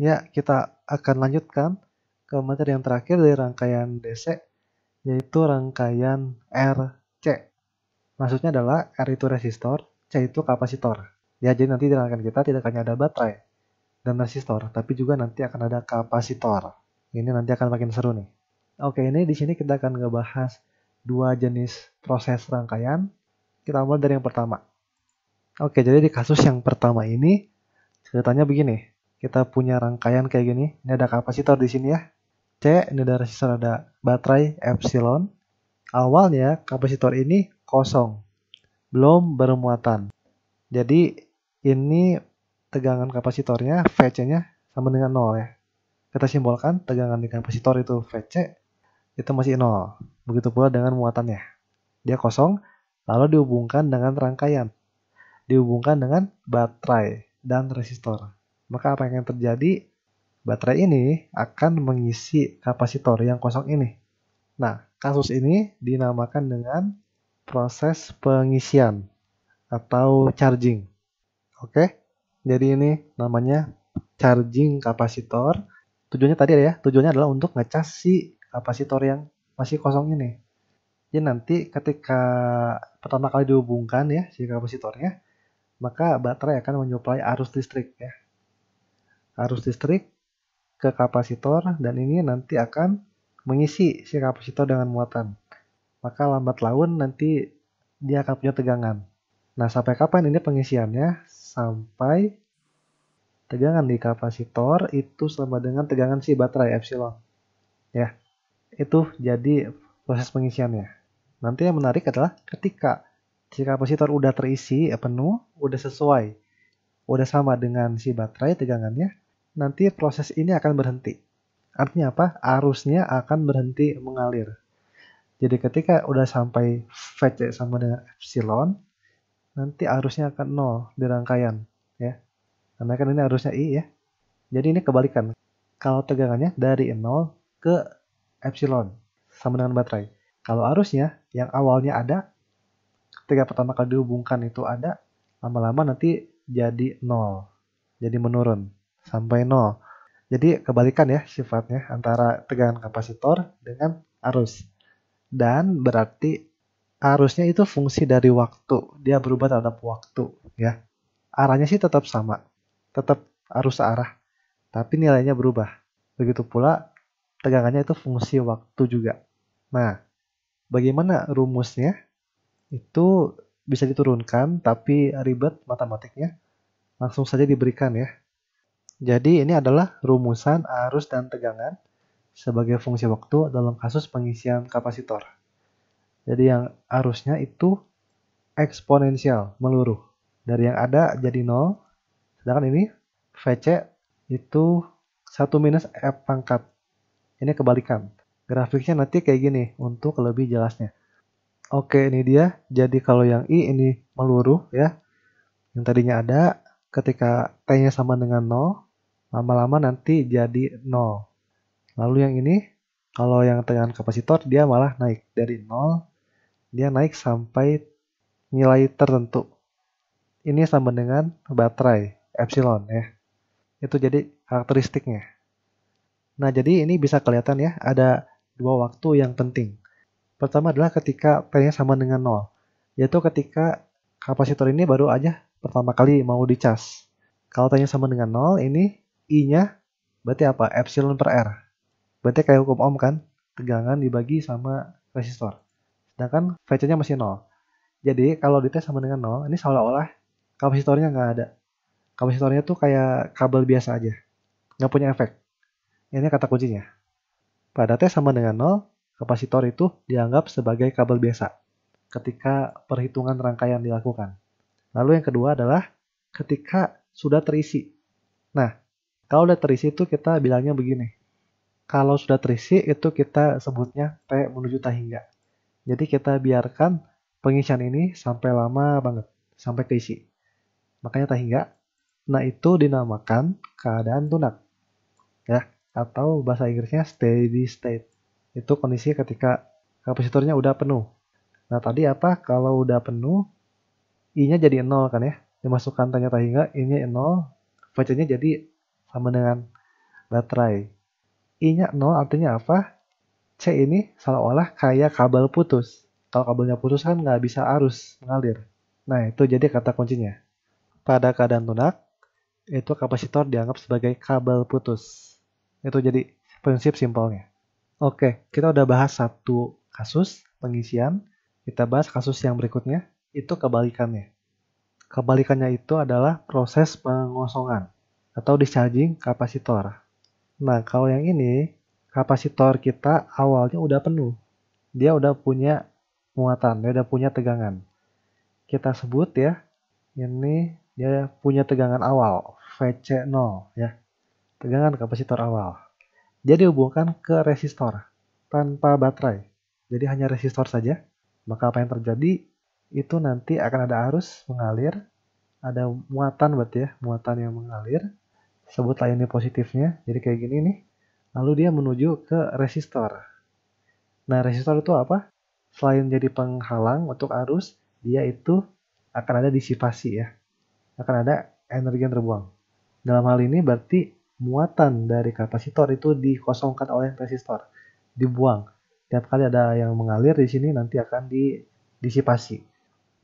Ya, kita akan lanjutkan ke materi yang terakhir dari rangkaian DC, yaitu rangkaian RC. Maksudnya adalah R itu resistor, C itu kapasitor. Ya, jadi nanti di rangkaian kita tidak hanya ada baterai dan resistor, tapi juga nanti akan ada kapasitor. Ini nanti akan makin seru nih. Oke, ini di sini kita akan ngebahas dua jenis proses rangkaian. Kita mulai dari yang pertama. Oke, jadi di kasus yang pertama ini ceritanya begini. Kita punya rangkaian kayak gini. Ini ada kapasitor di sini ya. C, ini ada resistor, ada baterai epsilon. Awalnya kapasitor ini kosong, belum bermuatan. Jadi ini tegangan kapasitornya VC-nya sama dengan 0 ya. Kita simbolkan tegangan di kapasitor itu VC itu masih 0. Begitu pula dengan muatannya. Dia kosong, lalu dihubungkan dengan rangkaian. Dihubungkan dengan baterai dan resistor. Maka apa yang akan terjadi? Baterai ini akan mengisi kapasitor yang kosong ini. Nah, kasus ini dinamakan dengan proses pengisian atau charging. Oke, jadi ini namanya charging kapasitor. Tujuannya tadi ya, tujuannya adalah untuk ngecas si kapasitor yang masih kosong ini. Jadi nanti ketika pertama kali dihubungkan ya si kapasitornya, maka baterai akan menyuplai arus listrik ya. Arus listrik ke kapasitor dan ini nanti akan mengisi si kapasitor dengan muatan. Maka lambat laun nanti dia akan punya tegangan. Nah, sampai kapan ini pengisiannya? Sampai tegangan di kapasitor itu sama dengan tegangan si baterai epsilon. Ya, itu jadi proses pengisiannya. Nanti yang menarik adalah ketika si kapasitor udah terisi penuh, udah sesuai, udah sama dengan si baterai tegangannya, nanti proses ini akan berhenti. Artinya apa? Arusnya akan berhenti mengalir. Jadi ketika udah sampai VC sama dengan epsilon, nanti arusnya akan 0 di rangkaian. Ya. Karena kan ini arusnya I ya. Jadi ini kebalikan. Kalau tegangannya dari 0 ke epsilon sama dengan baterai. Kalau arusnya yang awalnya ada, ketika pertama kali dihubungkan itu ada, lama-lama nanti jadi 0. Jadi menurun sampai 0. Jadi kebalikan ya sifatnya antara tegangan kapasitor dengan arus. Dan berarti arusnya itu fungsi dari waktu. Dia berubah terhadap waktu ya. Arahnya sih tetap sama. Tetap arus searah. Tapi nilainya berubah. Begitu pula tegangannya itu fungsi waktu juga. Nah, bagaimana rumusnya? Itu bisa diturunkan tapi ribet matematiknya. Langsung saja diberikan ya. Jadi ini adalah rumusan arus dan tegangan sebagai fungsi waktu dalam kasus pengisian kapasitor. Jadi yang arusnya itu eksponensial, meluruh. Dari yang ada jadi 0, sedangkan ini VC itu 1 minus F pangkat. Ini kebalikan. Grafiknya nanti kayak gini untuk lebih jelasnya. Oke, ini dia. Jadi kalau yang I ini meluruh ya. Yang tadinya ada ketika T-nya sama dengan 0, lama-lama nanti jadi 0. Lalu yang ini, kalau yang tegangan kapasitor, dia malah naik dari 0, dia naik sampai nilai tertentu. Ini sama dengan baterai, epsilon ya. Itu jadi karakteristiknya. Nah, jadi ini bisa kelihatan ya, ada dua waktu yang penting. Pertama adalah ketika T-nya sama dengan 0, yaitu ketika kapasitor ini baru aja pertama kali mau dicas. Kalau T-nya sama dengan 0, ini I-nya berarti apa? Epsilon per R. Berarti kayak hukum Ohm kan? Tegangan dibagi sama resistor. Sedangkan VC-nya masih 0. Jadi kalau di T sama dengan 0, ini seolah-olah kapasitornya nggak ada. Kapasitornya tuh kayak kabel biasa aja. Nggak punya efek. Ini kata kuncinya. Pada T sama dengan 0, kapasitor itu dianggap sebagai kabel biasa ketika perhitungan rangkaian dilakukan. Lalu yang kedua adalah ketika sudah terisi. Nah, kalau sudah terisi itu kita bilangnya begini. Kalau sudah terisi itu kita sebutnya T menuju tak hingga. Jadi kita biarkan pengisian ini sampai lama banget, sampai keisi. Makanya tak hingga. Nah, itu dinamakan keadaan tunak. Ya, atau bahasa Inggrisnya steady state. Itu kondisi ketika kapasitornya udah penuh. Nah, tadi apa? Kalau udah penuh, I-nya jadi 0 kan ya. Dimasukkan tanya tak hingga, I-nya 0, VC-nya jadi sama dengan baterai. I-nya 0 artinya apa? C ini seolah-olah kayak kabel putus. Kalau kabelnya putus kan nggak bisa arus mengalir. Nah, itu jadi kata kuncinya. Pada keadaan lunak, itu kapasitor dianggap sebagai kabel putus. Itu jadi prinsip simpelnya. Oke, kita udah bahas satu kasus pengisian. Kita bahas kasus yang berikutnya, itu kebalikannya. Kebalikannya itu adalah proses pengosongan atau discharging kapasitor. Nah, kalau yang ini, kapasitor kita awalnya udah penuh. Dia udah punya muatan, dia udah punya tegangan. Kita sebut ya, ini dia punya tegangan awal, VC0 ya. Tegangan kapasitor awal. Dia dihubungkan ke resistor tanpa baterai. Jadi hanya resistor saja. Maka apa yang terjadi? Itu nanti akan ada arus mengalir, ada muatan berarti ya, muatan yang mengalir. Sebutlah ini positifnya, jadi kayak gini nih. Lalu dia menuju ke resistor. Nah, resistor itu apa? Selain jadi penghalang untuk arus, dia itu akan ada disipasi ya. Akan ada energi yang terbuang. Dalam hal ini berarti muatan dari kapasitor itu dikosongkan oleh resistor, dibuang. Tiap kali ada yang mengalir di sini nanti akan disipasi.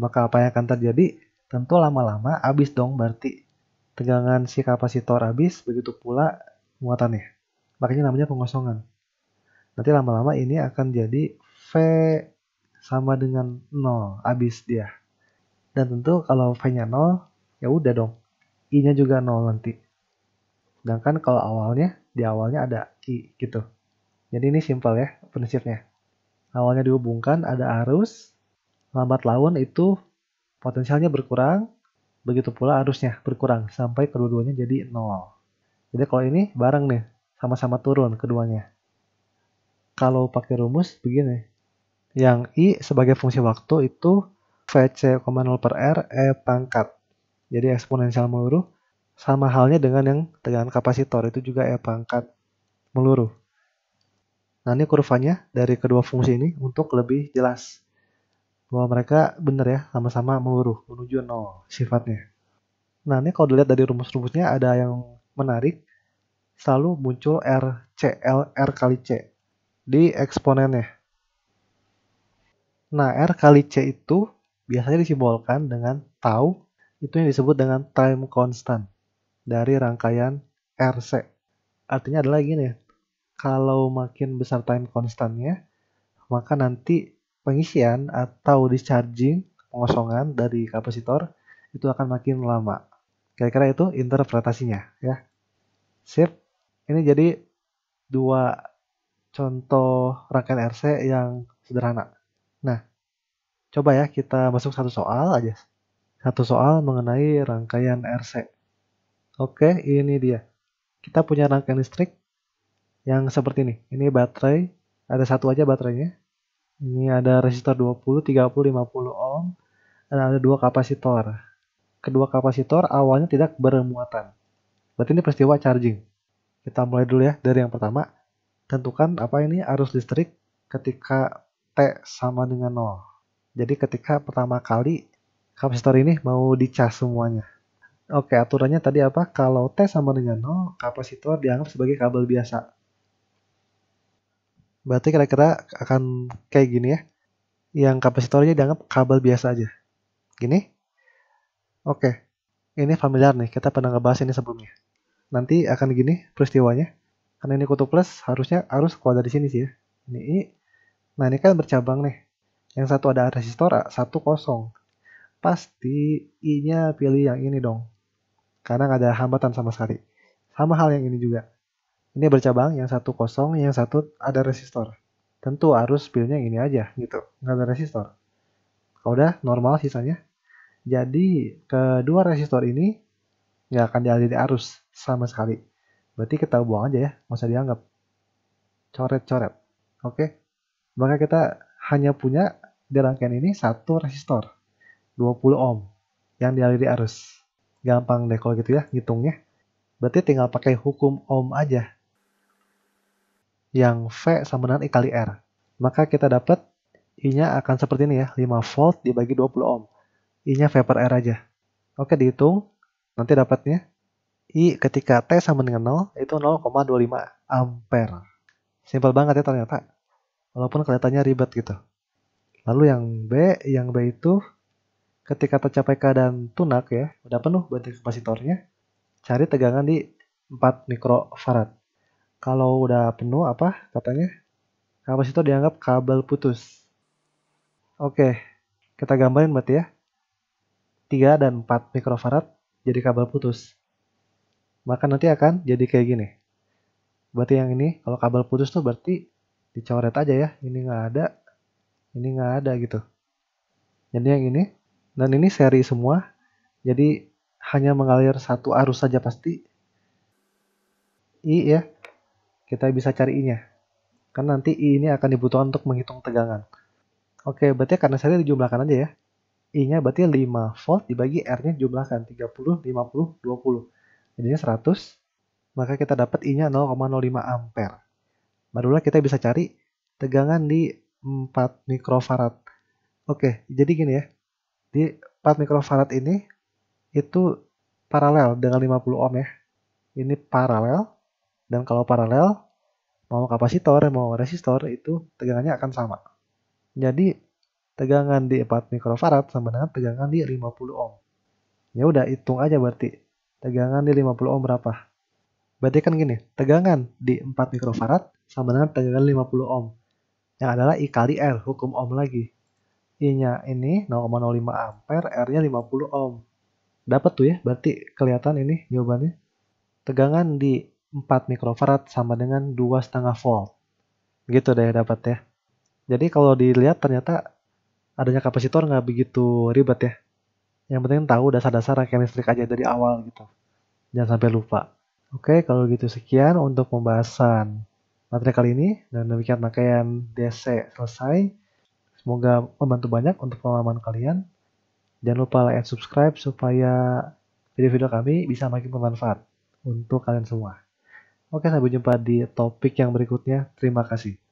Maka apa yang akan terjadi? Tentu lama-lama habis dong berarti tegangan si kapasitor habis, begitu pula muatannya. Makanya namanya pengosongan. Nanti lama-lama ini akan jadi V sama dengan 0, habis dia. Dan tentu kalau V-nya 0, ya udah dong. I-nya juga 0 nanti. Sedangkan kalau awalnya, di awalnya ada I gitu. Jadi ini simpel ya prinsipnya. Awalnya dihubungkan ada arus, lambat laun itu potensialnya berkurang, begitu pula arusnya berkurang sampai kedua-duanya jadi 0. Jadi kalau ini bareng nih, sama-sama turun keduanya. Kalau pakai rumus begini. Yang I sebagai fungsi waktu itu VC,0 per R E pangkat. Jadi eksponensial meluruh. Sama halnya dengan yang tegangan kapasitor, itu juga E pangkat meluruh. Nah, ini kurvanya dari kedua fungsi ini untuk lebih jelas. Bahwa mereka benar ya, sama-sama meluruh, menuju 0 sifatnya. Nah, ini kalau dilihat dari rumus-rumusnya ada yang menarik. Selalu muncul R kali C di eksponennya. Nah, R kali C itu biasanya disimbolkan dengan tau, itu yang disebut dengan time constant dari rangkaian RC. Artinya adalah gini, kalau makin besar time constantnya, maka nanti pengisian atau discharging, pengosongan dari kapasitor, itu akan makin lama. Kira-kira itu interpretasinya ya. Sip, ini jadi dua contoh rangkaian RC yang sederhana. Nah, coba ya kita masuk satu soal aja. Satu soal mengenai rangkaian RC. Oke, ini dia. Kita punya rangkaian listrik yang seperti ini. Ini baterai, ada satu aja baterainya. Ini ada resistor 20, 30, 50 ohm, dan ada dua kapasitor. Kedua kapasitor awalnya tidak bermuatan. Berarti ini peristiwa charging. Kita mulai dulu ya dari yang pertama. Tentukan apa ini arus listrik ketika T sama dengan 0. Jadi ketika pertama kali kapasitor ini mau dicas semuanya. Oke, aturannya tadi apa? Kalau T sama dengan 0, kapasitor dianggap sebagai kabel biasa. Berarti kira-kira akan kayak gini ya. Yang kapasitornya dianggap kabel biasa aja. Gini? Oke. Ini familiar nih, kita pernah ngebahas ini sebelumnya. Nanti akan gini peristiwanya. Karena ini kutub plus, harusnya arus keluar dari sini sih ya. Ini I. Nah, ini kan bercabang nih. Yang satu ada resistor, satu kosong. Pasti I-nya pilih yang ini dong. Karena nggak ada hambatan sama sekali. Sama hal yang ini juga. Ini bercabang, yang satu kosong, yang satu ada resistor. Tentu harus pilihnya yang ini aja gitu, nggak ada resistor. Kalau udah normal sisanya. Jadi kedua resistor ini nggak akan dialiri arus sama sekali. Berarti kita buang aja ya, nggak usah dianggap. Coret-coret. Oke. Maka kita hanya punya di rangkaian ini satu resistor. 20 ohm yang dialiri arus. Gampang deh kalau gitu ya ngitungnya. Berarti tinggal pakai hukum ohm aja. Yang V sama dengan I kali R. Maka kita dapat I-nya akan seperti ini ya, 5 volt dibagi 20 ohm. I-nya V per R aja. Oke, dihitung. Nanti dapatnya I ketika T sama dengan 0 itu 0,25 ampere. Simpel banget ya ternyata. Walaupun kelihatannya ribet gitu. Lalu yang B itu ketika tercapai keadaan tunak ya, udah penuh baterai kapasitornya, cari tegangan di 4 mikrofarad. Kalau udah penuh apa katanya? Kapasitor dianggap kabel putus. Oke, kita gambarin berarti ya. 3 dan 4 mikrofarad jadi kabel putus. Maka nanti akan jadi kayak gini. Berarti yang ini kalau kabel putus tuh berarti dicoret aja ya. Ini nggak ada gitu. Jadi yang ini dan ini seri semua. Jadi hanya mengalir satu arus saja pasti. I ya, kita bisa cari I-nya. Karena nanti I ini akan dibutuhkan untuk menghitung tegangan. Oke, berarti karena seri dijumlahkan aja ya. I-nya berarti 5 volt dibagi R-nya jumlahkan 30, 50, 20. Jadinya 100. Maka kita dapat I-nya 0,05 ampere. Barulah kita bisa cari tegangan di 4 mikrofarad. Oke, jadi gini ya. Di 4 mikrofarad ini itu paralel dengan 50 ohm ya. Ini paralel. Dan kalau paralel, mau kapasitor, mau resistor, itu tegangannya akan sama. Jadi, tegangan di 4 mikrofarad sama dengan tegangan di 50 ohm. Ya udah, hitung aja berarti. Tegangan di 50 ohm berapa? Berarti kan gini, tegangan di 4 mikrofarad sama dengan tegangan 50 ohm. Yang adalah I kali L, hukum ohm lagi. I-nya ini 0,05 ampere, R-nya 50 ohm. Dapat tuh ya, berarti kelihatan ini jawabannya. Tegangan di 4 mikrofarad sama dengan 2,5 volt. Gitu deh dapat ya. Jadi kalau dilihat ternyata adanya kapasitor nggak begitu ribet ya. Yang penting tahu dasar-dasar rangkaian listrik aja dari awal gitu. Jangan sampai lupa. Oke, kalau gitu sekian untuk pembahasan materi kali ini. Dan demikian rangkaian DC selesai. Semoga membantu banyak untuk pemahaman kalian. Jangan lupa like and subscribe supaya video-video kami bisa makin bermanfaat untuk kalian semua. Oke, sampai jumpa di topik yang berikutnya. Terima kasih.